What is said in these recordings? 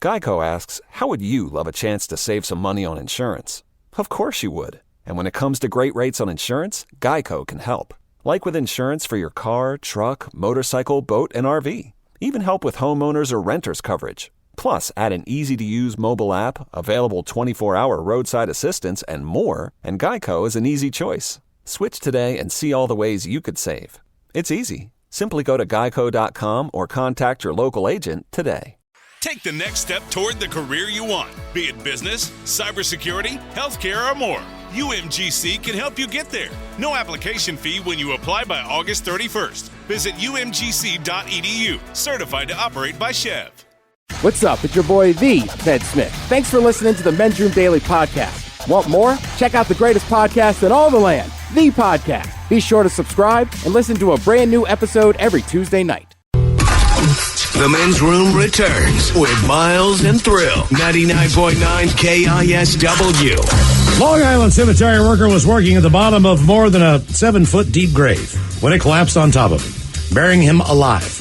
Geico asks, how would you love a chance to save some money on insurance? Of course you would. And when it comes to great rates on insurance, Geico can help. Like with insurance for your car, truck, motorcycle, boat, and RV. Even help with homeowners or renters coverage. Plus, add an easy-to-use mobile app, available 24-hour roadside assistance, and more, and Geico is an easy choice. Switch today and see all the ways you could save. It's easy. Simply go to geico.com or contact your local agent today. Take the next step toward the career you want, be it business, cybersecurity, healthcare, or more. UMGC can help you get there. No application fee when you apply by August 31st. Visit umgc.edu, certified to operate by Chev. What's up? It's your boy, The Ted Smith. Thanks for listening to the Men's Room Daily Podcast. Want more? Check out the greatest podcast in all the land, The Podcast. Be sure to subscribe and listen to a brand new episode every Tuesday night. The Men's Room returns with Miles and Thrill. 99.9 KISW. Long Island cemetery worker was working at the bottom of more than a 7-foot deep grave when it collapsed on top of him, burying him alive.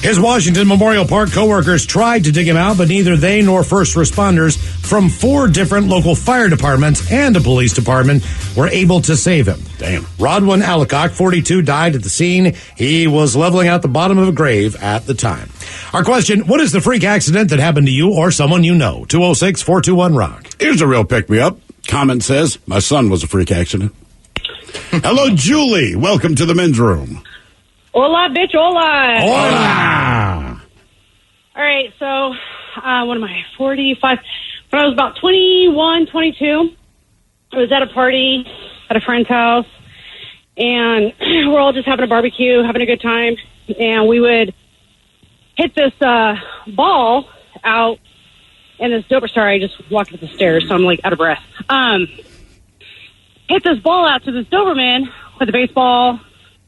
His Washington Memorial Park co-workers tried to dig him out, but neither they nor first responders from 4 different local fire departments and a police department were able to save him. Damn. Rodwin Allicock, 42, died at the scene. He was leveling out the bottom of a grave at the time. Our question, what is the freak accident that happened to you or someone you know? 206-421-ROCK. Here's a real pick-me-up. Comment says, my son was a freak accident. Hello, Julie. Welcome to the Men's Room. Hola, bitch, hola. Hola. All right, so, what am I, 45? When I was about 21, 22, I was at a party at a friend's house, and we're all just having a barbecue, having a good time, and we would hit this ball out in this doper. Sorry, I just walked up the stairs, so I'm, like, out of breath. Hit this ball out to this Doberman with a baseball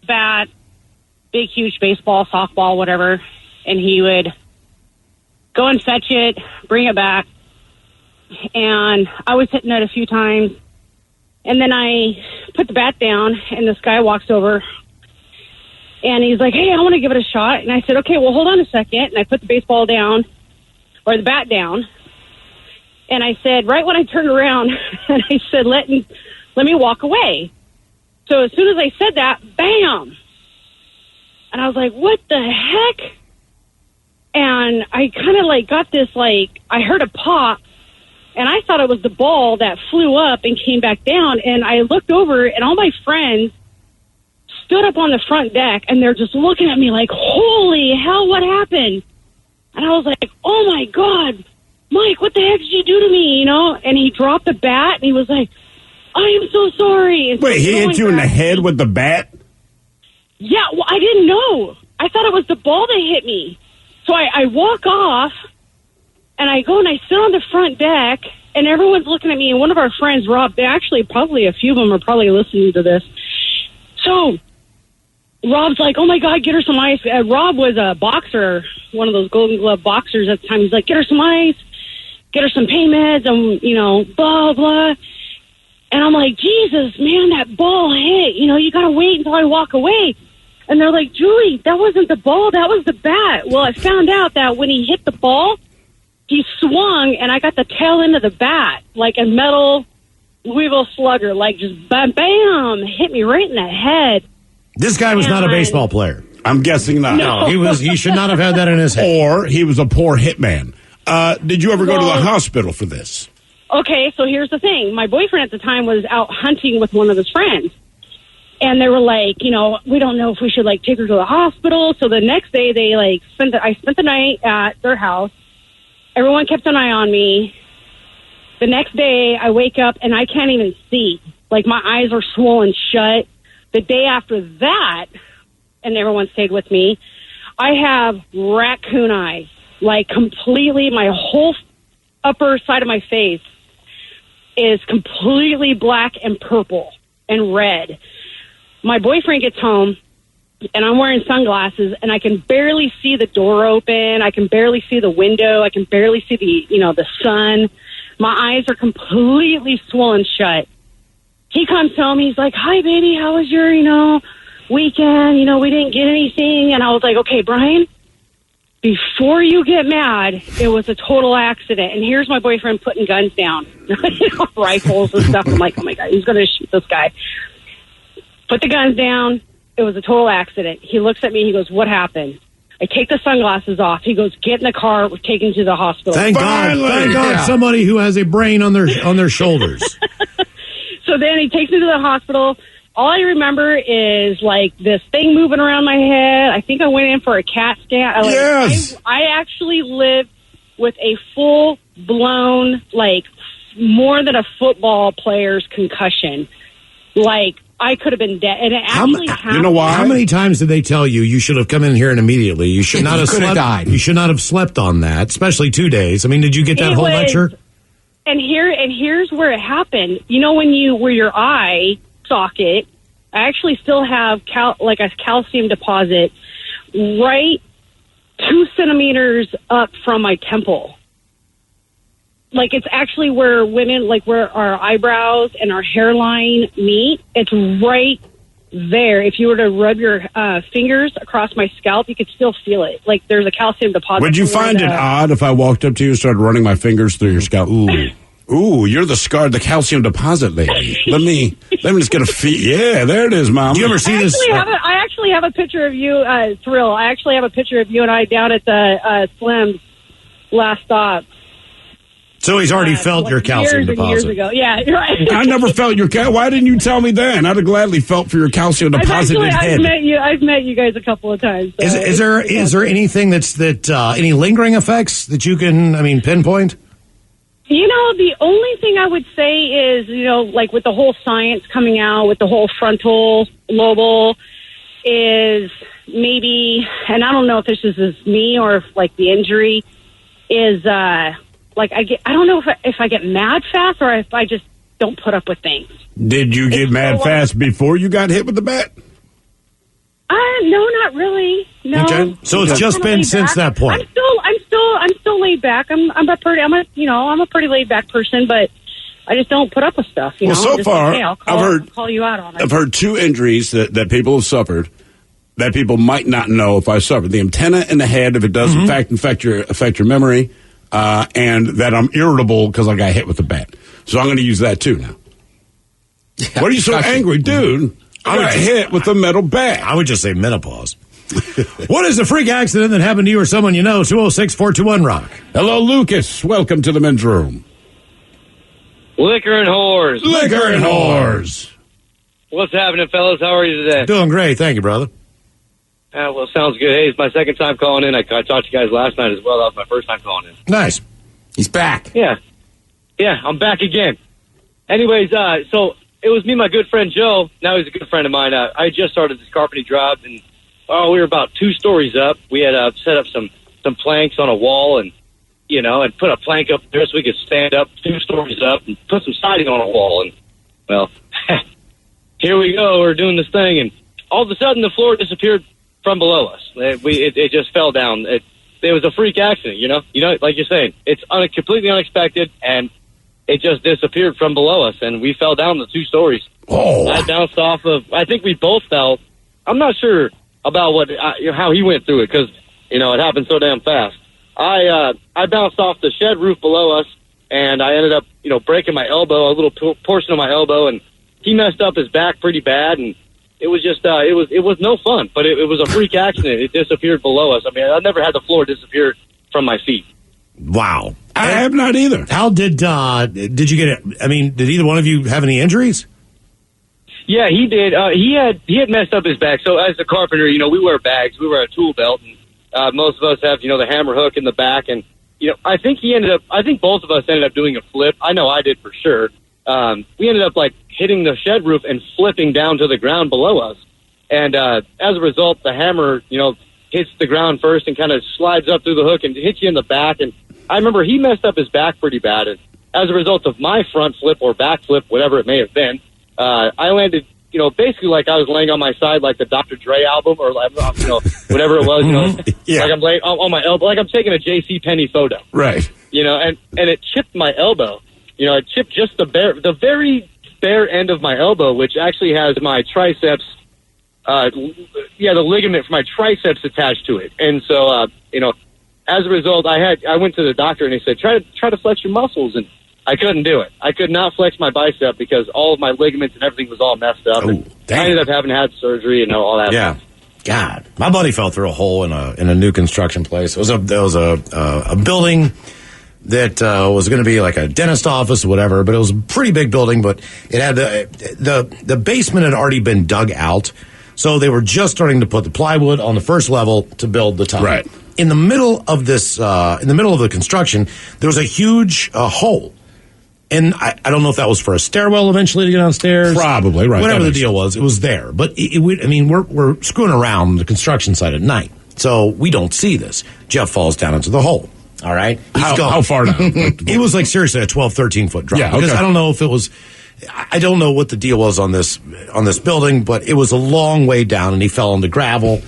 bat, big, huge baseball, softball, whatever, and he would go and fetch it, bring it back, and I was hitting it a few times, and then I put the bat down, and this guy walks over, and he's like, hey, I want to give it a shot, and I said, okay, well, hold on a second, and I put the baseball down, or the bat down, and I said, right when I turned around, and I said, let me walk away. So as soon as I said that, bam! And I was like, what the heck? And I kind of like got this, like, I heard a pop, and I thought it was the ball that flew up and came back down. And I looked over, and all my friends stood up on the front deck, and they're just looking at me like, holy hell, what happened? And I was like, oh, my God, Mike, what the heck did you do to me, you know? And he dropped the bat, and he was like, I am so sorry. And wait, he hit you in the head with the bat? Yeah, well, I didn't know. I thought it was the ball that hit me. So I walk off, and I go and I sit on the front deck, and everyone's looking at me, and one of our friends, Rob, they actually probably, a few of them are probably listening to this. So Rob's like, oh, my God, get her some ice. Rob was a boxer, one of those Golden Glove boxers at the time. He's like, get her some ice, get her some pain meds, and, you know, blah, blah. And I'm like, Jesus, man, that ball hit. You know, you got to wait until I walk away. And they're like, Julie, that wasn't the ball. That was the bat. Well, I found out that when he hit the ball, he swung, and I got the tail end of the bat, like a metal Louisville Slugger, like just bam, bam, hit me right in the head. This guy was not a baseball player. I'm guessing not. No, he should not have had that in his head. Or he was a poor hitman. Did you ever go to the hospital for this? Okay, so here's the thing. My boyfriend at the time was out hunting with one of his friends. And they were like, you know, we don't know if we should, like, take her to the hospital. So the next day, they, like, I spent the night at their house. Everyone kept an eye on me. The next day, I wake up, and I can't even see. Like, my eyes are swollen shut. The day after that, and everyone stayed with me, I have raccoon eyes. Like, completely, my whole upper side of my face is completely black and purple and red. My boyfriend gets home, and I'm wearing sunglasses, and I can barely see the door open. I can barely see the window. I can barely see the sun. My eyes are completely swollen shut. He comes home. He's like, hi, baby, how was your, weekend? We didn't get anything. And I was like, okay, Brian, before you get mad, it was a total accident. And here's my boyfriend putting guns down, rifles and stuff. I'm like, oh my God, he's going to shoot this guy. Put the guns down. It was a total accident. He looks at me. He goes, what happened? I take the sunglasses off. He goes, get in the car. We're taken to the hospital. Thank God, somebody who has a brain on their shoulders. So then he takes me to the hospital. All I remember is like this thing moving around my head. I think I went in for a CAT scan. Yes. I actually lived with a full-blown, like, more than a football player's concussion. Like, I could have been dead. And it actually happened. You know why? How many times did they tell you should have come in here and immediately? You should not have slept. Died. You should not have slept on that, especially 2 days. I mean, did you get that whole lecture? And here's where it happened. You know, where your eye socket, I actually still have a calcium deposit right 2 centimeters up from my temple. Like, it's actually where women, like where our eyebrows and our hairline meet. It's right there. If you were to rub your fingers across my scalp, you could still feel it. Like, there's a calcium deposit. Would you find it odd if I walked up to you and started running my fingers through your scalp? Ooh, you're the calcium deposit lady. Let me just get a feel. Yeah, there it is, Mom. Do you ever see this? I actually have a picture of you, Thrill. I actually have a picture of you and I down at the Slim's last stop. So he's already felt your calcium deposit. Years ago. Yeah, you're right. I never felt your Why didn't you tell me then? I'd have gladly felt for your calcium deposit head. I've met you guys a couple of times. So. Is there anything any lingering effects that you can pinpoint? You know, the only thing I would say is, like with the whole science coming out, with the whole frontal lobal, is maybe, and I don't know if this is me or if like the injury is, like I don't know if I get mad fast or if I just don't put up with things. Did you get mad fast before you got hit with the bat? No, not really. No. Okay. So it's just been since that point. I'm still laid back. I'm a pretty laid back person, but I just don't put up with stuff. Well, so far, I'll call you out on it. I've heard 2 injuries that people have suffered that people might not know if I suffered. The antenna in the head, if it does in fact affect your memory, and that I'm irritable because I got hit with the bat. So I'm going to use that too now. Yeah, what are you so angry, dude? I got hit with a metal bat. I would just say menopause. What is the freak accident that happened to you or someone you know? 206-421-ROCK. Hello, Lucas. Welcome to the men's room. Liquor and whores. Liquor and whores. What's happening, fellas? How are you today? Doing great. Thank you, brother. Well, sounds good. Hey, it's my second time calling in. I talked to you guys last night as well. That was my first time calling in. Nice. He's back. Yeah, I'm back again. Anyways, so it was me and my good friend Joe. Now he's a good friend of mine. I just started this carpentry job, and we were about 2 stories up. We had set up some planks on a wall and put a plank up there so we could stand up 2 stories up and put some siding on a wall. And, well, here we go. We're doing this thing, and all of a sudden the floor disappeared from below us. It just fell down. It was a freak accident, like you're saying. It's completely unexpected, and it just disappeared from below us, and we fell down the 2 stories. Oh. I bounced off of, I think we both fell. I'm not sure about how he went through it because, it happened so damn fast. I bounced off the shed roof below us, and I ended up, breaking my elbow, a little portion of my elbow, and he messed up his back pretty bad, and it was just, it was no fun, but it was a freak accident. It disappeared below us. I mean, I've never had the floor disappear from my feet. Wow. I have not either. How did you get it? I mean, did either one of you have any injuries? Yeah, he did. He had messed up his back. So as a carpenter, we wear bags. We wear a tool belt. And most of us have, the hammer hook in the back. And, I think both of us ended up doing a flip. I know I did for sure. We ended up like hitting the shed roof and flipping down to the ground below us. And as a result, the hammer, hits the ground first and kind of slides up through the hook and hits you in the back. And I remember he messed up his back pretty bad. And as a result of my front flip or back flip, whatever it may have been, I landed, basically like I was laying on my side, like the Dr. Dre album or, whatever it was, Yeah. like I'm laying on my elbow, like I'm taking a J.C. Penney photo. Right. And it chipped my elbow. It chipped just the very bare end of my elbow, which actually has my triceps, the ligament for my triceps attached to it. And so, as a result, I went to the doctor and he said, try to flex your muscles, and I couldn't do it. I could not flex my bicep because all of my ligaments and everything was all messed up. And I ended up having to have surgery and all that. Yeah. stuff. God, my buddy fell through a hole in a new construction place. It was a building that was going to be like a dentist office or whatever, but it was a pretty big building. But it had the basement had already been dug out, so they were just starting to put the plywood on the first level to build the top. Right. In the middle of this, in the middle of the construction, there was a huge hole. And I don't know if that was for a stairwell eventually to get downstairs. Probably, right. Whatever That the makes deal was, it was there. But we're screwing around the construction site at night, so we don't see this. Jeff falls down into the hole. All right. How far down? It was like seriously a 12, 13 foot drop. Yeah, okay. Because I don't know if it was. I don't know what the deal was on this building, but it was a long way down, and he fell into gravel.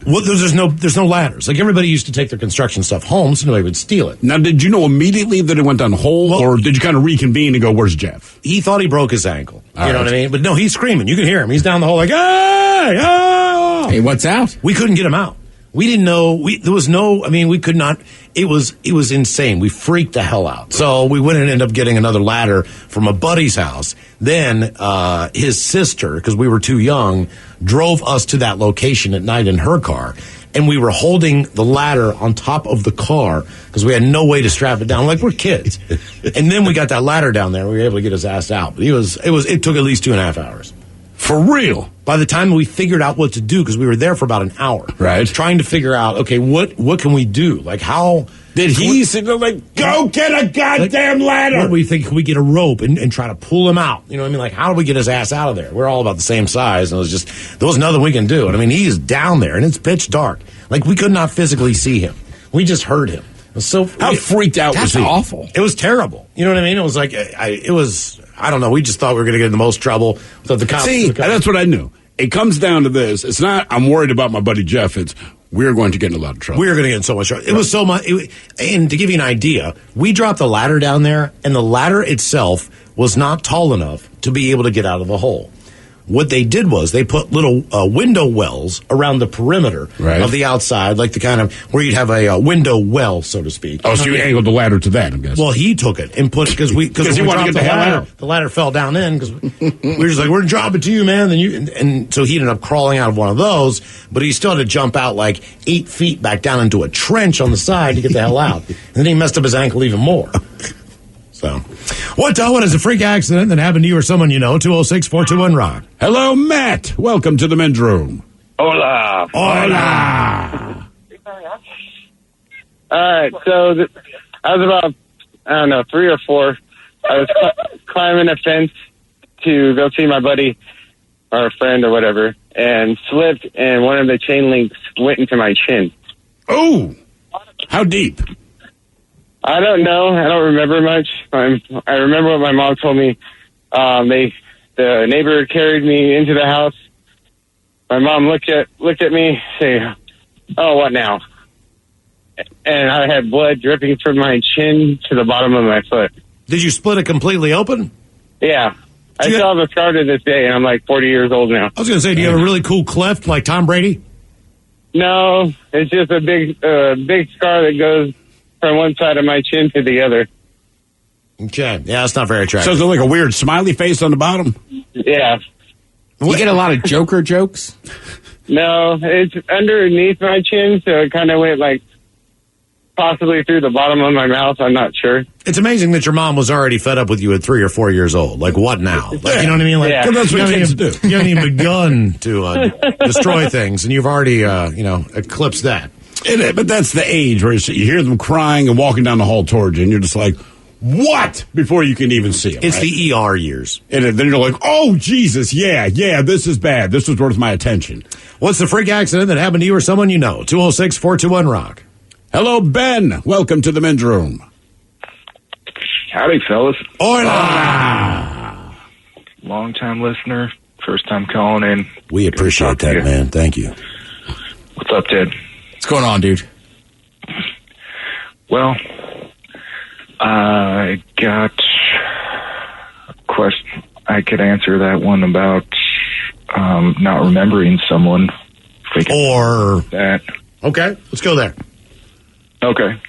Well, there's no ladders. Like everybody used to take their construction stuff home, so nobody would steal it. Now, did you know immediately that it went down the hole, or did you kind of reconvene and go, "Where's Jeff?" He thought he broke his ankle. All you know right. what I mean? But no, he's screaming. You can hear him. He's down the hole like, "Hey, oh!" Hey, what's out? We couldn't get him out. We didn't know. There was no. I mean, we could not. It was insane. We freaked the hell out. So we went and ended up getting another ladder from a buddy's house. Then his sister, because we were too young, drove us to that location at night in her car. And we were holding the ladder on top of the car because we had no way to strap it down. Like we're kids. And then we got that ladder down there. We were able to get his ass out. But it took at least 2.5 hours. For real? By the time we figured out what to do, because we were there for about an hour. Right. Trying to figure out, okay, what can we do? Like how... Did he say, like, go get a goddamn ladder? What do we think? Can we get a rope and try to pull him out? You know what I mean? Like, how do we get his ass out of there? We're all about the same size, and there was nothing we can do. And I mean, he's down there, and it's pitch dark. Like, we could not physically see him. We just heard him. It was so... How freaked out was he? That's awful. It was terrible. You know what I mean? It was like, I don't know. We just thought we were going to get in the most trouble. Without the cops. See, that's what I knew. It comes down to this. It's not, I'm worried about my buddy Jeff. It's, we're going to get in a lot of trouble. We were going to get in so much trouble. It was so much. And to give you an idea, we dropped the ladder down there, and the ladder itself was not tall enough to be able to get out of the hole. What they did was they put little window wells around the perimeter of the outside, like the kind of where you'd have a window well, so to speak. Oh, so you angled the ladder to that, I'm guessing. Well, he took it and put it because he wanted to get the hell ladder. out. The ladder fell down in because we were just like, we're going to drop it to you, man. And so he ended up crawling out of one of those, but he still had to jump out like 8 feet back down into a trench on the side to get the hell out. And then he messed up his ankle even more. So, what is a freak accident that happened to you or someone you know? 206-421-ROCK. Hello, Matt. Welcome to the men's room. Hola. Hola. All right, so I was about, I don't know, 3 or 4. I was climbing a fence to go see my buddy or a friend or whatever, and slipped, and one of the chain links went into my chin. Oh, how deep? I don't know. I don't remember much. I remember what my mom told me. The neighbor carried me into the house. My mom looked at me, say, "Oh, what now?" And I had blood dripping from my chin to the bottom of my foot. Did you split it completely open? Yeah. I still have a scar to this day, and I'm like 40 years old now. I was going to say, do you have a really cool cleft like Tom Brady? No, it's just a big scar that goes from one side of my chin to the other. Okay. Yeah, that's not very attractive. So is it like a weird smiley face on the bottom? Yeah. You get a lot of Joker jokes? No, it's underneath my chin, so it kind of went like possibly through the bottom of my mouth. I'm not sure. It's amazing that your mom was already fed up with you at 3 or 4 years old. Like, what now? Like, you know what I mean? Like, Yeah. That's what kids do. You haven't even begun to destroy things, and you've already, eclipsed that. But that's the age where you hear them crying and walking down the hall towards you, and you're just like, what? Before you can even see them. It's right? the ER years. And then you're like, oh, Jesus, yeah, this is bad. This was worth my attention. What's the freak accident that happened to you or someone you know? 206-421-ROCK. Hello, Ben. Welcome to the men's room. Howdy, fellas. Hola! Long-time listener, first-time calling in. We appreciate that, man. Thank you. What's up, Ted? What's going on, dude? Well, I got a question. I could answer that one about not remembering someone. Or that. Okay, let's go there. Okay.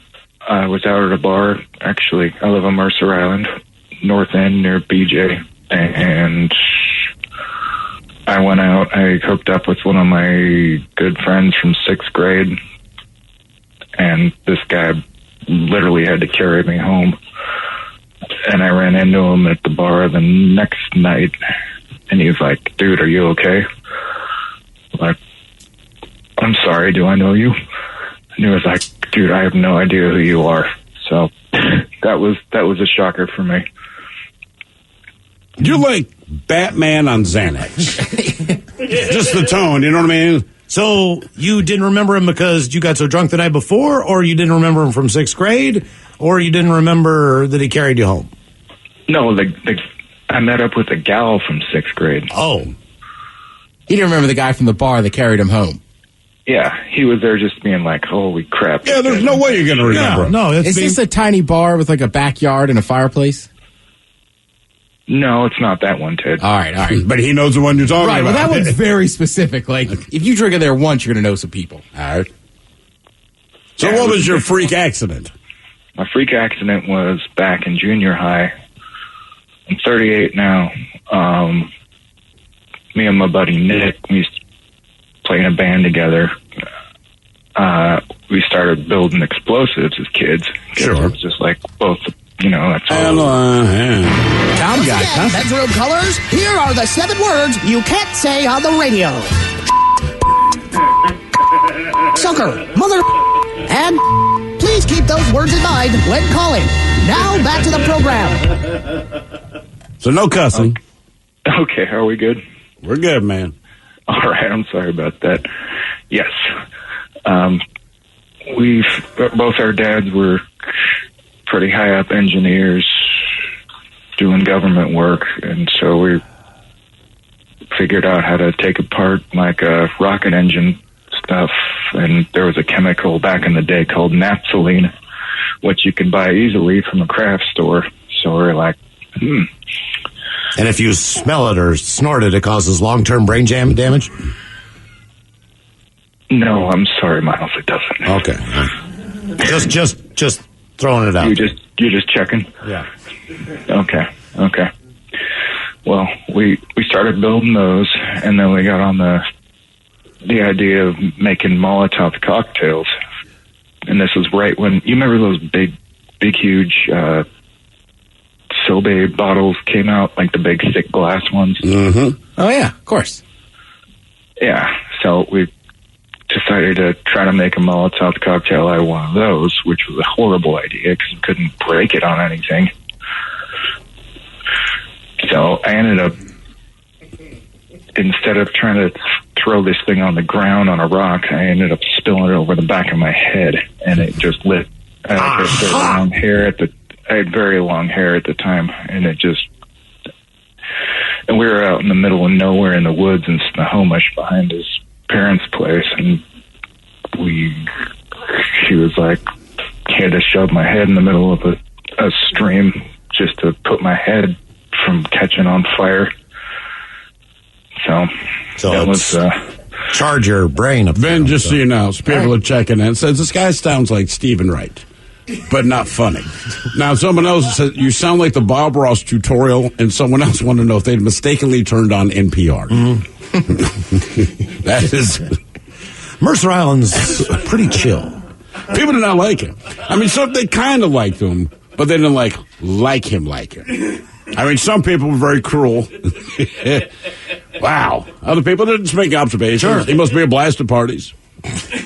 I was out at a bar. Actually, I live on Mercer Island, North End near BJ. And I went out. I hooked up with one of my good friends from 6th grade. And this guy literally had to carry me home. And I ran into him at the bar the next night. And he was like, dude, are you okay? I'm like, I'm sorry, do I know you? And he was like, dude, I have no idea who you are. So that was a shocker for me. You're like Batman on Xanax. Just the tone, you know what I mean? So you didn't remember him because you got so drunk the night before, or you didn't remember him from 6th grade, or you didn't remember that he carried you home? No, I met up with a gal from 6th grade. Oh. He didn't remember the guy from the bar that carried him home. Yeah, he was there just being like, holy crap. Yeah, there's no way you're going to remember him. No, Is this a tiny bar with like a backyard and a fireplace? No, it's not that one, Ted. All right. But he knows the one you're talking Right, about. well, that one's very specific. Like, if you drink in there once, you're going to know some people. All right. So Yeah, what it was was your freak accident? My freak accident was back in junior high. I'm 38 now. Me and my buddy Nick, we used to play in a band together. We started building explosives as kids. Sure. It was just like both, that's all. Tom guy, huh? Bedroom colors, here are the 7 words you can't say on the radio. Sucker, mother, and please keep those words in mind when calling. Now back to the program. So no cussing. Okay, are we good? We're good, man. All right, I'm sorry about that. Yes. Both our dads were pretty high up engineers doing government work, and so we figured out how to take apart like a rocket engine stuff. And there was a chemical back in the day called naphthalene, which you can buy easily from a craft store. So we're like, And if you smell it or snort it, it causes long-term brain damage? no, I'm sorry, Miles, it doesn't. Okay. Just throwing it out. You're just checking? Yeah. Okay. Well, we started building those, and then we got on the idea of making Molotov cocktails. And this was right when, you remember those big, huge Sobe bottles came out, like the big thick glass ones? Mm-hmm. Oh, yeah, of course. Yeah, so we decided to try to make a Molotov cocktail out of one of those, which was a horrible idea because you couldn't break it on anything. So I ended up, instead of trying to throw this thing on the ground on a rock, I ended up spilling it over the back of my head, and it just lit. I had very long hair at the time, and and we were out in the middle of nowhere in the woods in Snohomish behind his parents' place, and she was like, had to shove my head in the middle of a stream just to put my head from catching on fire. So that was charge your brain up Ben, there. just so you know, so people are checking in. Says this guy sounds like Stephen Wright, but not funny. Now, someone else said you sound like the Bob Ross tutorial, and someone else wanted to know if they'd mistakenly turned on NPR. That is Mercer Island's pretty chill. People did not like him. I mean, some they kind of liked him, but they didn't like him. I mean, some people were very cruel. Wow. Other people didn't just make observations. Sure. He must be a blast at parties.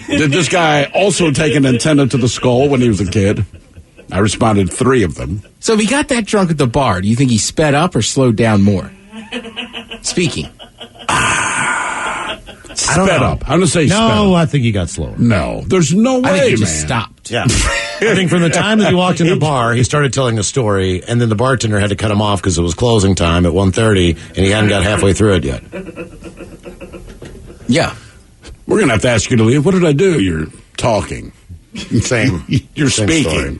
Did this guy also take an antenna to the skull when he was a kid? I responded 3 of them. So if he got that drunk at the bar, do you think he sped up or slowed down more? Speaking. Sped up. I'm going to say sped up. No, I think he got slower. No, there's no way, I think he man. just stopped. Yeah. I think from the time that he walked in the bar, he started telling a story, and then the bartender had to cut him off because it was closing time at 1:30, and he hadn't got halfway through it yet. Yeah. We're going to have to ask you to leave. What did I do? You're talking. Same. You're same speaking. story.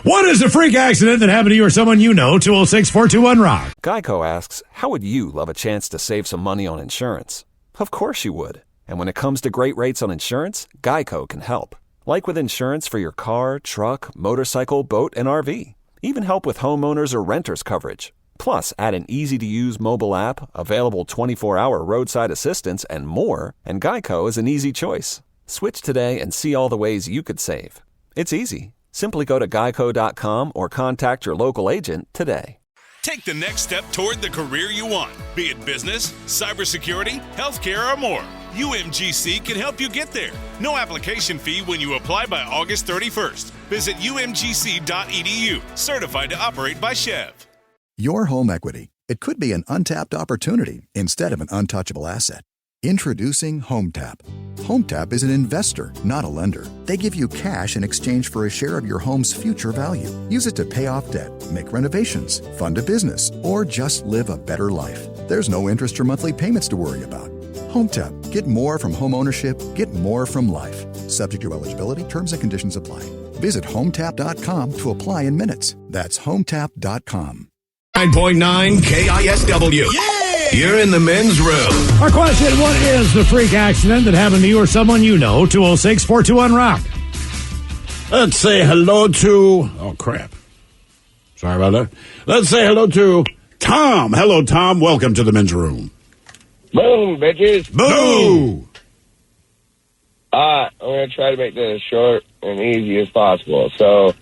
What is a freak accident that happened to you or someone you know? 206-421-ROCK. Geico asks, how would you love a chance to save some money on insurance? Of course you would. And when it comes to great rates on insurance, Geico can help. Like with insurance for your car, truck, motorcycle, boat, and RV. Even help with homeowners or renters coverage. Plus, add an easy-to-use mobile app, available 24-hour roadside assistance, and more, and Geico is an easy choice. Switch today and see all the ways you could save. It's easy. Simply go to geico.com or contact your local agent today. Take the next step toward the career you want, be it business, cybersecurity, healthcare, or more. UMGC can help you get there. No application fee when you apply by August 31st. Visit umgc.edu, certified to operate by Chev. Your home equity. It could be an untapped opportunity instead of an untouchable asset. Introducing HomeTap. HomeTap is an investor, not a lender. They give you cash in exchange for a share of your home's future value. Use it to pay off debt, make renovations, fund a business, or just live a better life. There's no interest or monthly payments to worry about. HomeTap. Get more from home ownership. Get more from life. Subject to eligibility. Terms and conditions apply. Visit HomeTap.com to apply in minutes. That's HomeTap.com. 9.9 KISW. Yeah! You're in the men's room. Our question, what is the freak accident that happened to you or someone you know? 206-421-ROCK. Let's say hello to... Oh, crap. Sorry about that. Let's say hello to Tom. Hello, Tom. Welcome to the men's room. Boom, bitches. Boo! I'm going to try to make this as short and easy as possible. So,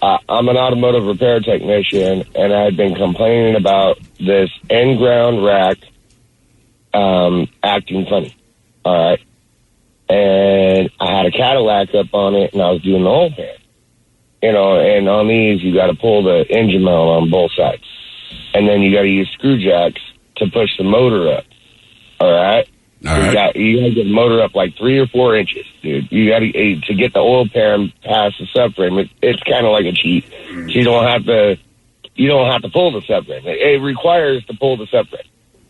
I'm an automotive repair technician, and I've been complaining about this end-ground rack acting funny. All right? And I had a Cadillac up on it, and I was doing the oil pan. You know, and on these, you got to pull the engine mount on both sides. And then you got to use screw jacks to push the motor up. All right? All right. You got to get the motor up like 3 or 4 inches, dude. You got to get the oil pan past the subframe. It's kind of like a cheat. So you don't have to pull the subframe. It requires to pull the subframe.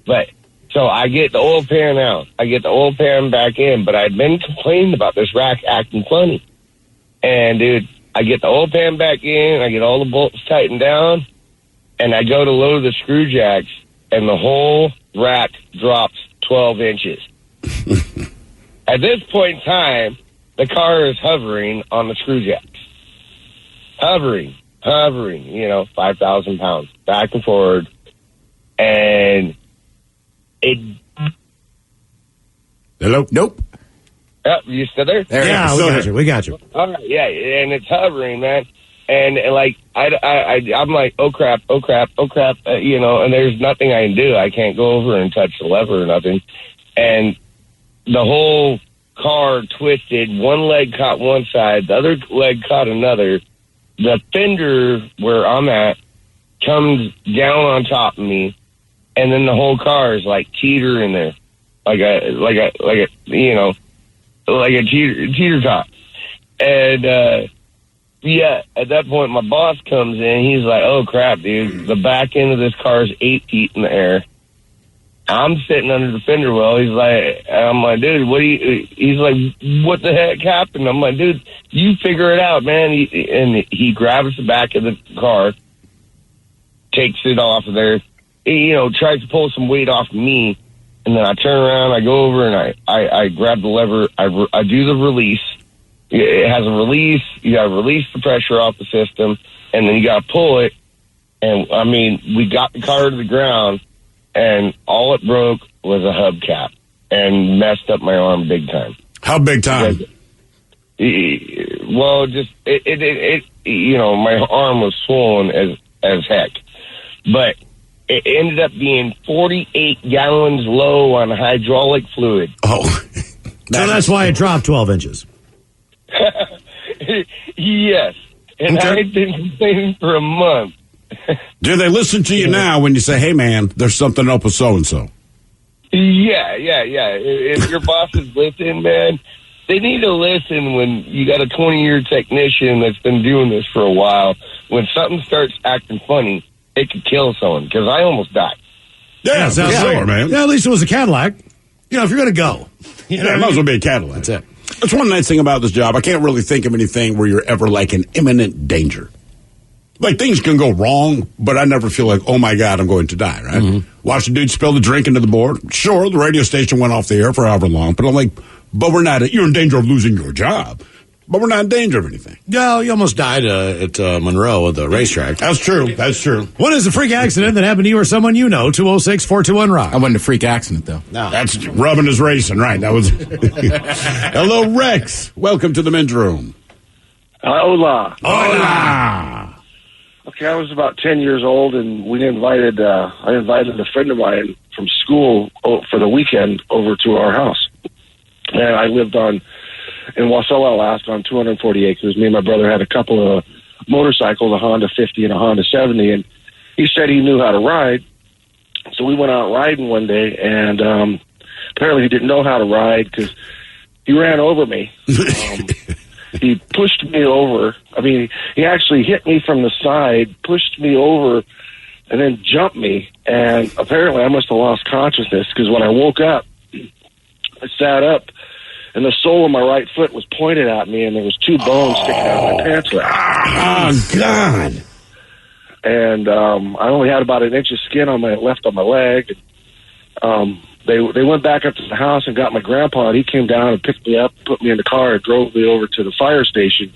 But so I get the oil pan out. I get the oil pan back in. But I'd been complaining about this rack acting funny. And dude, I get the oil pan back in. I get all the bolts tightened down, and I go to load the screw jacks, and the whole rack drops 12 inches. At this point in time, the car is hovering on the screw jacks. Hovering, 5,000 pounds, back and forward. And it... Hello? Nope. Yep, you still there? We got you. All right, yeah, and it's hovering, man. And like, I'm like, oh crap, and there's nothing I can do. I can't go over and touch the lever or nothing. And the whole car twisted. One leg caught one side, the other leg caught another. The fender where I'm at comes down on top of me, and then the whole car is like teetering there, like a teeter top. And yeah, at that point, my boss comes in. He's like, "Oh crap, dude! The back end of this car is 8 feet in the air." I'm sitting under the fender well. I'm like, dude, what do you? He's like, what the heck happened? I'm like, dude, you figure it out, man. And he grabs the back of the car, takes it off of there, tries to pull some weight off of me, and then I turn around, I go over, and I grab the lever, I do the release. It has a release. You got to release the pressure off the system, and then you got to pull it. And I mean, we got the car to the ground, and all it broke was a hubcap and messed up my arm big time. How big time? Well, just it my arm was swollen as heck, but it ended up being 48 gallons low on hydraulic fluid. Oh, so that's why it dropped 12 inches. Yes, and okay. I've been complaining for a month. Do they listen to you now when you say, "Hey, man, there's something up with so and so"? Yeah. If your bosses listen, man, they need to listen when you got a 20-year technician that's been doing this for a while. When something starts acting funny, it could kill someone. Because I almost died. Yeah, sure, man. Yeah, at least it was a Cadillac. If you're going to go, it might as well be a Cadillac. That's it. That's one nice thing about this job. I can't really think of anything where you're ever like in imminent danger. Like, things can go wrong, but I never feel like, oh, my God, I'm going to die, right? Mm-hmm. Watch the dude spill the drink into the board. Sure, the radio station went off the air for however long, but I'm like, but we're not, you're in danger of losing your job. But we're not in danger of anything. No, you almost died at Monroe at the racetrack. That's true. That's true. What is a freak accident that happened to you or someone you know? 206-421-ROCK. I wasn't a freak accident, though. No. That's rubbing is racing, right? That was. Hello, Rex. Welcome to the men's room. Hola. Hola. Okay, I was about 10 years old, and I invited a friend of mine from school for the weekend over to our house. And I lived in Wasilla, Alaska, on 240 acres. Me and my brother had a couple of motorcycles, a Honda 50 and a Honda 70, and he said he knew how to ride. So we went out riding one day, and apparently he didn't know how to ride because he ran over me. He pushed me over. I mean, he actually hit me from the side, pushed me over, and then jumped me. And apparently I must have lost consciousness because when I woke up, I sat up, and the sole of my right foot was pointed at me, and there was 2 bones sticking out of my pants leg. Oh, God. And I only had about an inch of skin left on my leg. They went back up to the house and got my grandpa, and he came down and picked me up, put me in the car, and drove me over to the fire station.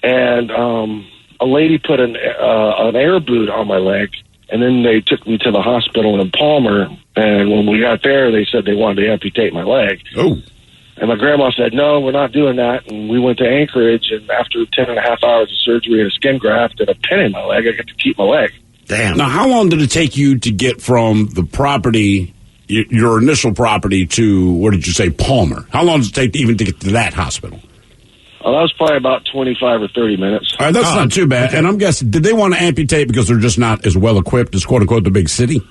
And a lady put an air boot on my leg, and then they took me to the hospital in Palmer. And when we got there, they said they wanted to amputate my leg. Oh. And my grandma said, no, we're not doing that. And we went to Anchorage, and after 10 and a half hours of surgery and a skin graft and a pin in my leg, I got to keep my leg. Damn. Now, how long did it take you to get from the property, your initial property, to, what did you say, Palmer? How long does it take to get to that hospital? That was probably about 25 or 30 minutes. All right, that's not too bad. Okay. And I'm guessing, did they want to amputate because they're just not as well equipped as, quote unquote, the big city?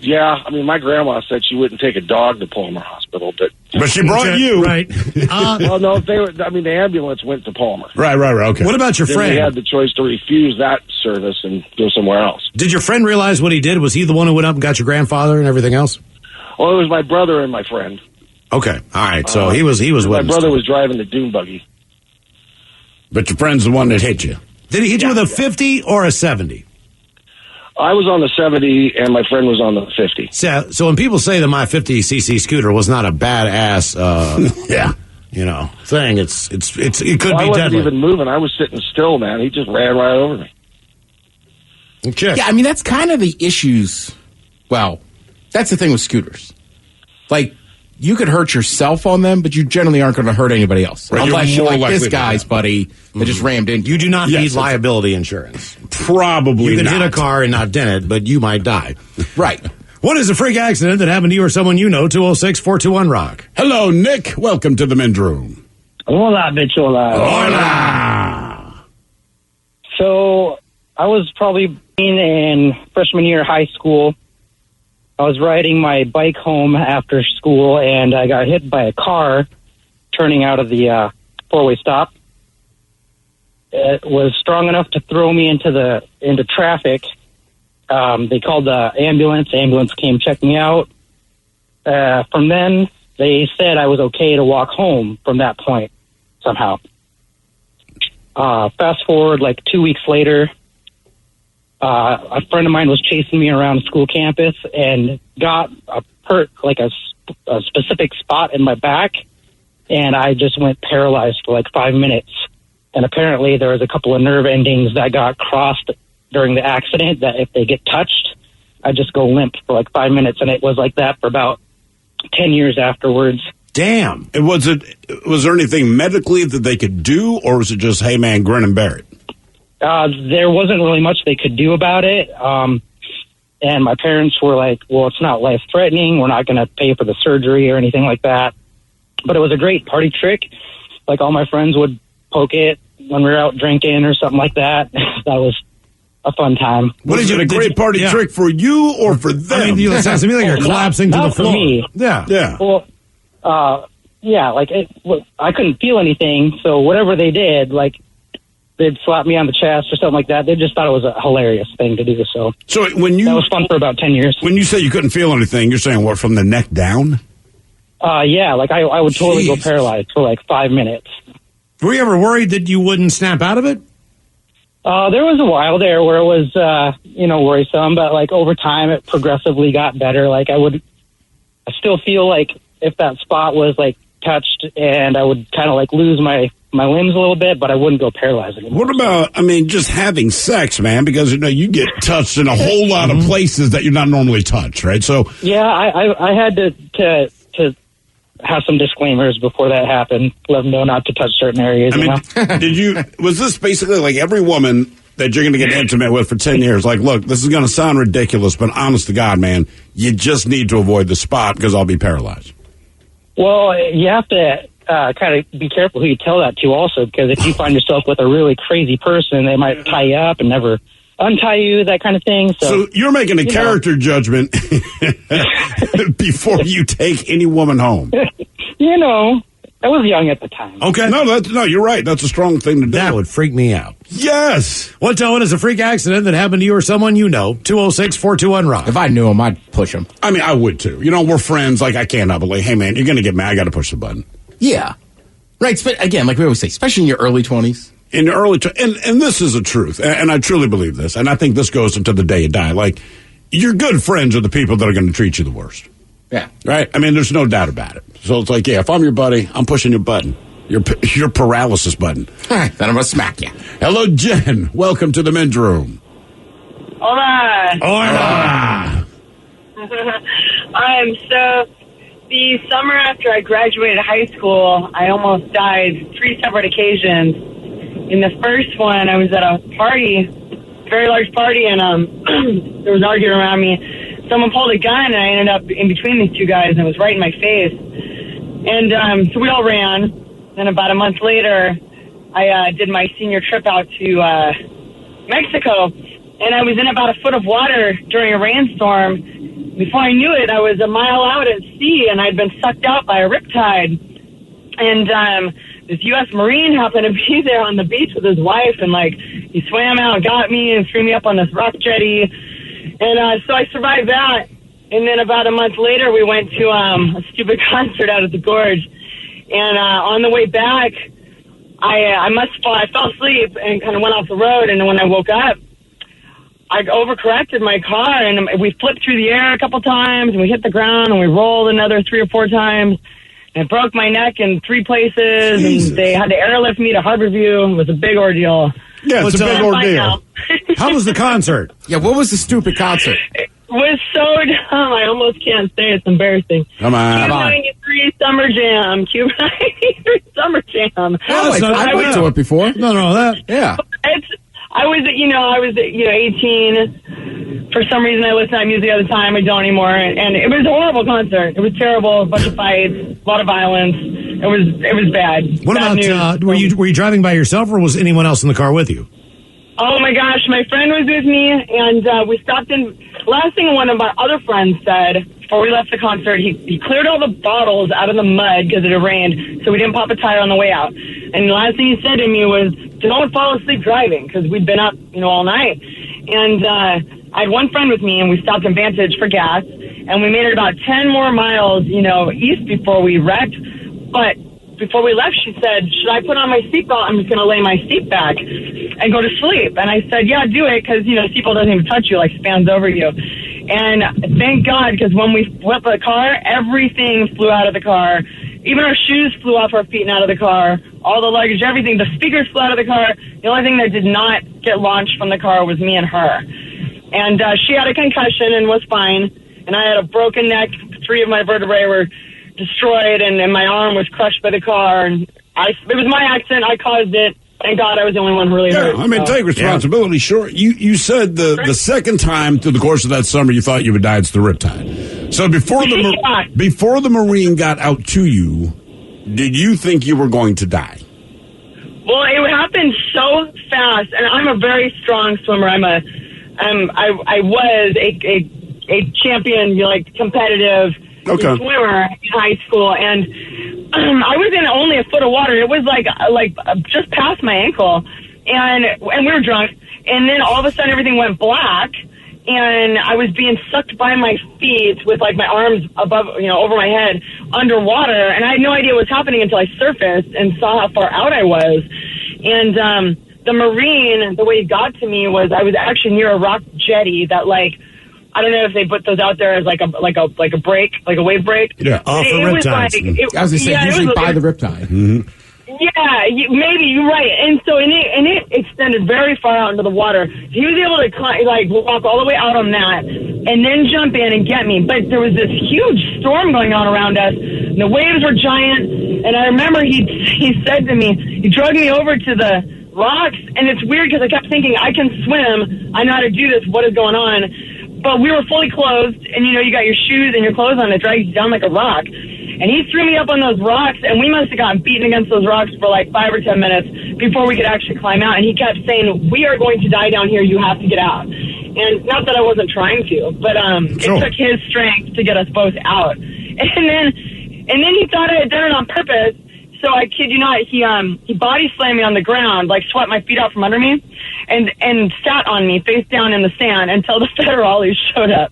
Yeah, I mean, my grandma said she wouldn't take a dog to Palmer Hospital, but she brought you, right? Well, no, the ambulance went to Palmer. Right. Okay. What about your friend? They had the choice to refuse that service and go somewhere else. Did your friend realize what he did? Was he the one who went up and got your grandfather and everything else? Well, it was my brother and my friend. Okay, all right. So he was with my brother was driving the dune buggy. But your friend's the one that hit you. Did he hit you with a 50 or a 70? I was on the 70, and my friend was on the 50. So when people say that my 50cc scooter was not a badass, thing, it could be I wasn't deadly. even moving. I was sitting still, man. He just ran right over me. Okay. Yeah, I mean, that's kind of the issues. Well, that's the thing with scooters. Like, you could hurt yourself on them, but you generally aren't going to hurt anybody else. Right, unless you're like this likely guy's buddy that just rammed into you. You do not need liability insurance. Probably You can not. hit a car and not dent it, but you might die. Right. What is a freak accident that happened to you or someone you know? 206-421-ROCK. Hello, Nick. Welcome to the men's room. Hola, bitch, hola. Hola. So, I was probably in freshman year of high school. I was riding my bike home after school, and I got hit by a car turning out of the four-way stop. It was strong enough to throw me into traffic. They called the ambulance. The ambulance came, checked me out. From then, they said I was okay to walk home from that point, somehow. Fast forward, like 2 weeks later, a friend of mine was chasing me around school campus and got a specific spot in my back, and I just went paralyzed for like 5 minutes. And apparently there was a couple of nerve endings that got crossed during the accident that if they get touched, I just go limp for like 5 minutes. And it was like that for about 10 years afterwards. Damn. Was there anything medically that they could do, or was it just, hey, man, grin and bear it? There wasn't really much they could do about it. And my parents were like, well, it's not life-threatening. We're not going to pay for the surgery or anything like that. But it was a great party trick. Like, all my friends would poke it when we were out drinking or something like that. That was a fun time. Was it a great party trick for you or for them? I mean, it sounds to me like you're collapsing to the floor. Not for me. Yeah. Well, like, I couldn't feel anything. So whatever they did, like, they'd slap me on the chest or something like that. They just thought it was a hilarious thing to do. So that was fun for about 10 years. When you say you couldn't feel anything, you're saying what, from the neck down? Yeah, like I would totally go paralyzed for like 5 minutes. Were you ever worried that you wouldn't snap out of it? There was a while there where it was, worrisome, but like over time it progressively got better. Like I still feel like if that spot was like touched, and I would kind of like lose my limbs a little bit, but I wouldn't go paralyzed anymore. What about, just having sex, man? Because, you get touched in a whole lot of places that you're not normally touched, right? So yeah, I had to have some disclaimers before that happened, let them know not to touch certain areas. Was this basically like every woman that you're going to get intimate with for 10 years? Like, look, this is going to sound ridiculous, but honest to God, man, you just need to avoid the spot because I'll be paralyzed. Well, you have to kind of be careful who you tell that to also, because if you find yourself with a really crazy person, they might tie you up and never untie you, that kind of thing. So you're making a character judgment before you take any woman home. I was young at the time. Okay. No, you're right. That's a strong thing to do. That would freak me out. Yes. What, Owen, is a freak accident that happened to you or someone you know? 206-421-ROCK. If I knew him, I'd push him. I would too. We're friends. Like, I can't help it. Like, hey, man, you're going to get mad. I got to push the button. Yeah. Right. Again, like we always say, especially in your early 20s. In your early and this is a truth, and I truly believe this, and I think this goes into the day you die. Like, your good friends are the people that are going to treat you the worst. Yeah. Right? There's no doubt about it. So it's like, yeah, if I'm your buddy, I'm pushing your button. Your paralysis button. Then I'm going to smack you. Hello, Jen. Welcome to the men's room. Hola. Hola. So the summer after I graduated high school, I almost died 3 separate occasions. In the first one, I was at a party, very large party, and there was an argument around me. Someone pulled a gun, and I ended up in between these two guys, and it was right in my face. And so we all ran. Then about a month later, I did my senior trip out to Mexico, and I was in about a foot of water during a rainstorm. Before I knew it, I was a mile out at sea, and I'd been sucked out by a riptide. And this U.S. Marine happened to be there on the beach with his wife, and he swam out, got me, and threw me up on this rock jetty. And so I survived that. And then about a month later, we went to a stupid concert out at the Gorge. And on the way back, I fell asleep and kind of went off the road. And when I woke up, I overcorrected my car, and we flipped through the air a couple times, and we hit the ground, and we rolled another 3 or 4 times. And I broke my neck in 3 places, and they had to airlift me to Harborview. It was a big ordeal. Yeah, it's a big ordeal. How was the concert? Yeah, what was the stupid concert? It was so dumb. I almost can't say it's embarrassing. Come on. Cube 93 Summer Jam. Cube 93 Summer Jam. I went to it before. No, yeah. I was 18. For some reason, I listened to that music all the time. I don't anymore. And it was a horrible concert. It was terrible. A bunch of fights, a lot of violence. It was bad. What bad about, news. were you driving by yourself, or was anyone else in the car with you? Oh my gosh, my friend was with me, and we stopped in. Last thing one of our other friends said before we left the concert, he cleared all the bottles out of the mud because it had rained, so we didn't pop a tire on the way out. And the last thing he said to me was, "Don't fall asleep driving," because we'd been up, all night. And I had one friend with me, and we stopped in Vantage for gas, and we made it about 10 more miles, east before we wrecked. But before we left, she said, "Should I put on my seatbelt? I'm just going to lay my seat back and go to sleep." And I said, "Yeah, do it," because, seatbelt doesn't even touch you, spans over you. And thank God, because when we flipped the car, everything flew out of the car. Even our shoes flew off our feet and out of the car. All the luggage, everything. The speakers flew out of the car. The only thing that did not get launched from the car was me and her. And she had a concussion and was fine. And I had a broken neck. 3 of my vertebrae were destroyed, and my arm was crushed by the car. And it was my accident. I caused it. Thank God I was the only one really hurt. Take responsibility. Yeah. Sure. You said the second time through the course of that summer you thought you would die, it's the riptide. So before the Marine got out to you, did you think you were going to die? Well, it happened so fast, and I'm a very strong swimmer. I was a champion, competitive swimmer in high school, and I was in only a foot of water. It was like just past my ankle, and we were drunk. And then all of a sudden, everything went black, and I was being sucked by my feet with my arms above, over my head, underwater. And I had no idea what was happening until I surfaced and saw how far out I was. And the Marine, the way he got to me was I was actually near a rock jetty that I don't know if they put those out there as like a break, like a wave break. Yeah, for riptides. I was going to say, usually buy the riptide. Mm-hmm. Yeah, maybe you're right. And so, and it extended very far out into the water. He was able to walk all the way out on that, and then jump in and get me. But there was this huge storm going on around us. And the waves were giant. And I remember he said to me, he dragged me over to the rocks. And it's weird because I kept thinking, I can swim. I know how to do this. What is going on? But we were fully clothed, and you got your shoes and your clothes on. It drags you down like a rock. And he threw me up on those rocks, and we must have gotten beaten against those rocks for like 5 or 10 minutes before we could actually climb out. And he kept saying, "We are going to die down here. You have to get out." And not that I wasn't trying to, but It took his strength to get us both out. And then he thought I had done it on purpose. So I kid you not, he body slammed me on the ground, like swept my feet out from under me, and sat on me face down in the sand until the federales showed up.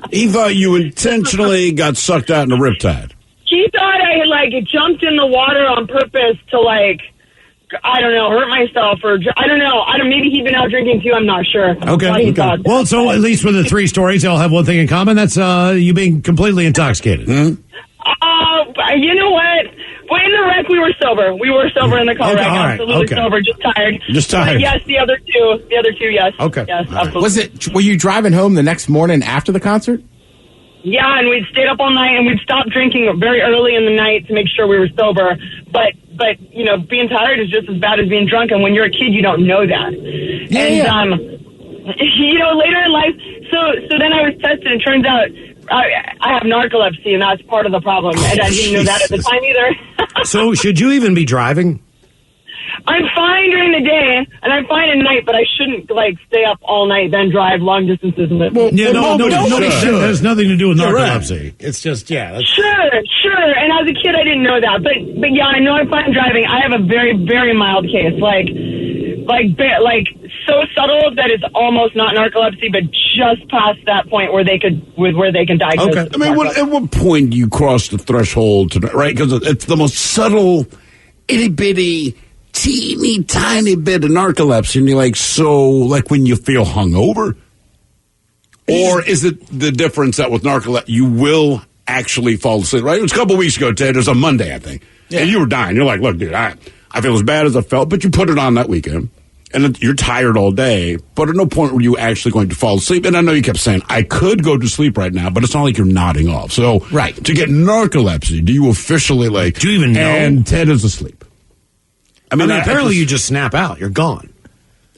He thought you intentionally got sucked out in a riptide. He thought I had jumped in the water on purpose to I don't know, hurt myself, or I don't know. Maybe he'd been out drinking too. I'm not sure. Okay. Well, so at least for the 3 stories, they all have one thing in common. That's you being completely intoxicated. Mm-hmm. You know what? Well, in the wreck, we were sober. We were sober in the car wreck. Absolutely sober, just tired. Just tired. But yes, the other two, yes. Okay. Yes, absolutely. Were you driving home the next morning after the concert? Yeah, and we'd stayed up all night, and we'd stopped drinking very early in the night to make sure we were sober. But being tired is just as bad as being drunk, and when you're a kid, you don't know that. Later in life, so then I was tested, and it turns out I have narcolepsy, and that's part of the problem. And I didn't know that at the time either. So should you even be driving? I'm fine during the day, and I'm fine at night, but I shouldn't stay up all night, then drive long distances. Nobody should. It has nothing to do with narcolepsy. Right. It's just, Sure. And as a kid, I didn't know that, but yeah, I know I'm fine driving. I have a very, very mild case, so subtle that it's almost not narcolepsy, but just past that point where they can diagnose. Okay. I mean, at what point do you cross the threshold to right? Because it's the most subtle, itty bitty, teeny tiny bit of narcolepsy, and you're when you feel hungover, or is it the difference that with narcolepsy you will actually fall asleep? Right? It was a couple weeks ago, Ted. It was a Monday, I think, and you were dying. You're like, "Look, dude, I feel as bad as I felt," but you put it on that weekend. And you're tired all day, but at no point were you actually going to fall asleep. And I know you kept saying, I could go to sleep right now, but it's not like you're nodding off. So to get narcolepsy, do you officially do you even know? And Ted is asleep. I mean, apparently you just snap out. You're gone.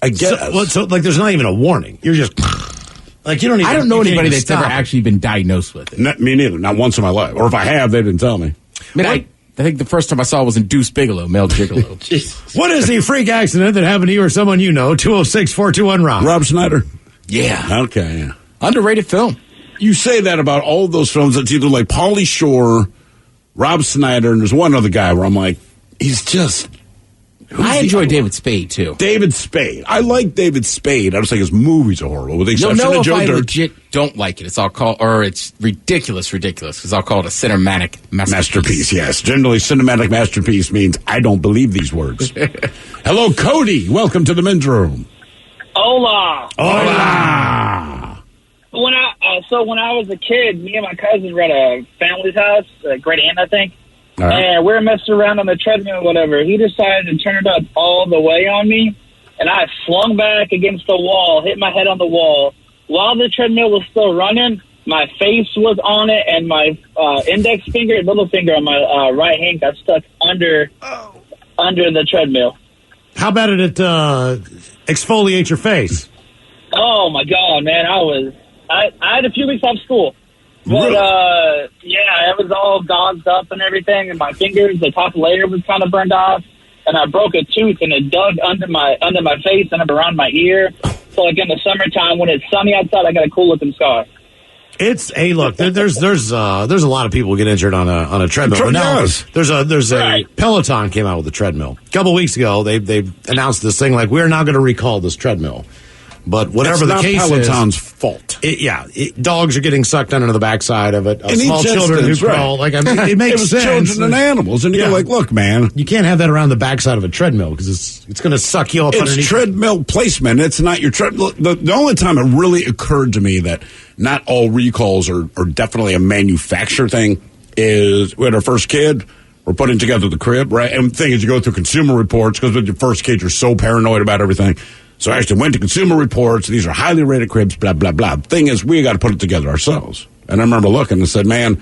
I guess. So there's not even a warning. You're just you don't even. I don't know anybody that's ever actually been diagnosed with it. Me neither. Not once in my life. Or if I have, they didn't tell me. I think the first time I saw it was in Deuce Bigelow, Male Gigolo. What is the freak accident that happened to you or someone you know? 206-421-ROB. Rob Schneider. Yeah. Okay. Yeah. Underrated film. You say that about all of those films. It's either Pauly Shore, Rob Schneider, and there's one other guy where I'm like, he's just... I enjoy David Spade, too. David Spade. I like David Spade. I just think his movies are horrible. With the exception of Joe Dirt. I legit don't like it. It's ridiculous, because I'll call it a cinematic masterpiece. Yes. Generally, cinematic masterpiece means I don't believe these words. Hello, Cody. Welcome to the men's room. Hola. Hola. When I was a kid, me and my cousin were at a family's house, a great aunt, I think. Right. And we were messing around on the treadmill or whatever. He decided to turn it up all the way on me, and I flung back against the wall, hit my head on the wall. While the treadmill was still running, my face was on it, and my index finger and little finger on my right hand got stuck under the treadmill. How bad did it exfoliate your face? Oh, my God, man. I had a few weeks off school. But, it was all gouged up and everything, and my fingers, the top layer was kind of burned off, and I broke a tooth, and it dug under my face and up around my ear. So, in the summertime, when it's sunny outside, I got a cool-looking scar. Look, there's a lot of people who get injured on a treadmill. But now there's a Peloton came out with a treadmill. A couple weeks ago, they announced this thing we're now going to recall this treadmill. But whatever It's the case not Peloton's fault. Dogs are getting sucked under the backside of it. In Small each children instance, who crawl. right. Like, I mean, it makes It was sense. children and animals. And you're like, look, man. You can't have that around the backside of a treadmill because it's going to suck you up It's underneath. treadmill placement. It's not your treadmill. The only time it really occurred to me that not all recalls are definitely a manufacturer thing is we had our first kid. We're putting together the crib, right? And the thing is, you go through Consumer Reports because with your first kid, you're so paranoid about everything. So I actually went to Consumer Reports. These are highly rated cribs, blah, blah, blah. The thing is, we got to put it together ourselves. And I remember looking and said, man,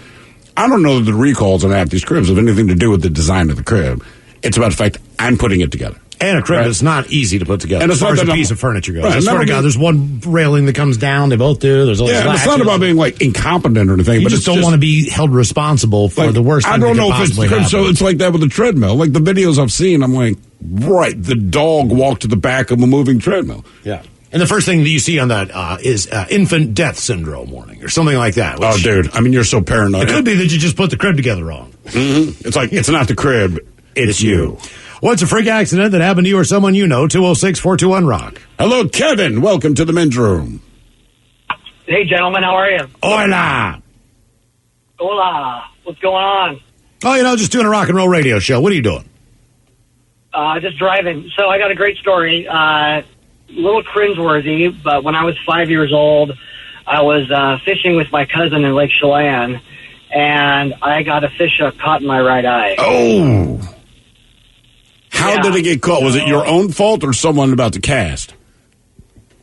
I don't know that the recalls on half these cribs have anything to do with the design of the crib. It's about the fact I'm putting it together. And a crib is not easy to put together. And As it's far not as a that piece I'm- of furniture goes. Right, I swear to God, there's one railing that comes down. They both do. There's all these Yeah, and it's not latches. about being like incompetent or anything. You but just it's don't want to be held responsible for like, the worst thing I don't that could know if it's possibly happen. so. It's like that with the treadmill. Like the videos I've seen, I'm like, right, the dog walked to the back of a moving treadmill. Yeah. And the first thing that you see on that is infant death syndrome warning or something like that. Oh, dude, I mean, you're so paranoid. It could be that you just put the crib together wrong. Mm-hmm. It's like, it's not the crib, it's you. What's a freak accident that happened to you or someone you know? 206-421-ROCK. Hello, Kevin. Welcome to the men's room. Hey, gentlemen, how are you? Hola. Hola. What's going on? Oh, just doing a rock and roll radio show. What are you doing? Just driving. So I got a great story. A little cringeworthy, but when I was 5 years old, I was fishing with my cousin in Lake Chelan, and I got a fish hook caught in my right eye. Oh. How did it get caught? Was it your own fault or someone about to cast?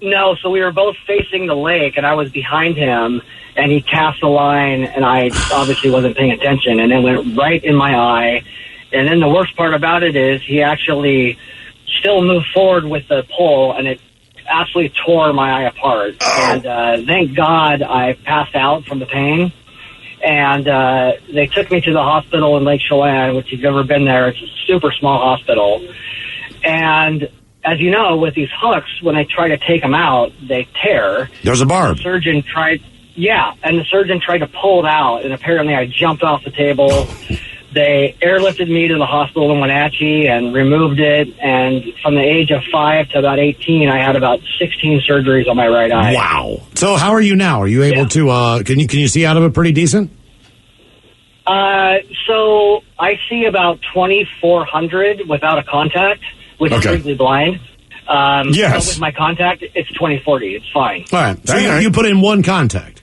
No, so we were both facing the lake, and I was behind him, and he cast the line, and I obviously wasn't paying attention, and it went right in my eye. And then the worst part about it is he actually still moved forward with the pole, and it absolutely tore my eye apart. And thank God I passed out from the pain. And they took me to the hospital in Lake Chelan, which if you've ever been there, it's a super small hospital. And as you know, with these hooks, when they try to take them out, they tear. There's a barb. The surgeon tried to pull it out, and apparently I jumped off the table. They airlifted me to the hospital in Wenatchee and removed it. And from the age of 5 to about 18, I had about 16 surgeries on my right eye. Wow. So how are you now? Are you able to, can you see out of it pretty decent? So I see about 2,400 without a contact, which is legally blind. Yes. But with my contact, it's 20/40. It's fine. All right. So you put in one contact.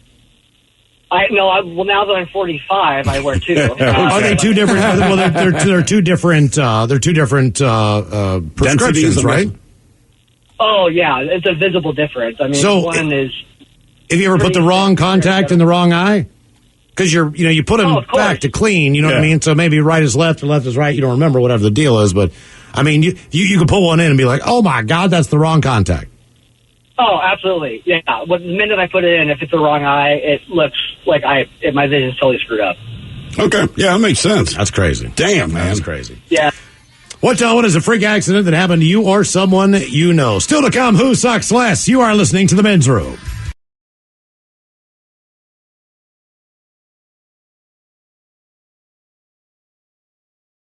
Well, now that I'm 45, I wear two. Are they two different? Well, they're two different. They're two different prescriptions, right? Oh yeah, it's a visible difference. I mean, So, one is. Have you ever put the wrong contact in the wrong eye? Because you put them back to clean. You know what I mean? So maybe right is left or left is right. You don't remember whatever the deal is, but I mean, you can put one in and be like, oh my God, that's the wrong contact. Oh, absolutely. Yeah. Well, the minute I put it in, if it's the wrong eye, it looks like my vision's totally screwed up. Okay. Yeah, that makes sense. That's crazy. Damn, man. That's crazy. Yeah. What is a freak accident that happened to you or someone you know? Still to come, who sucks less? You are listening to The Men's Room.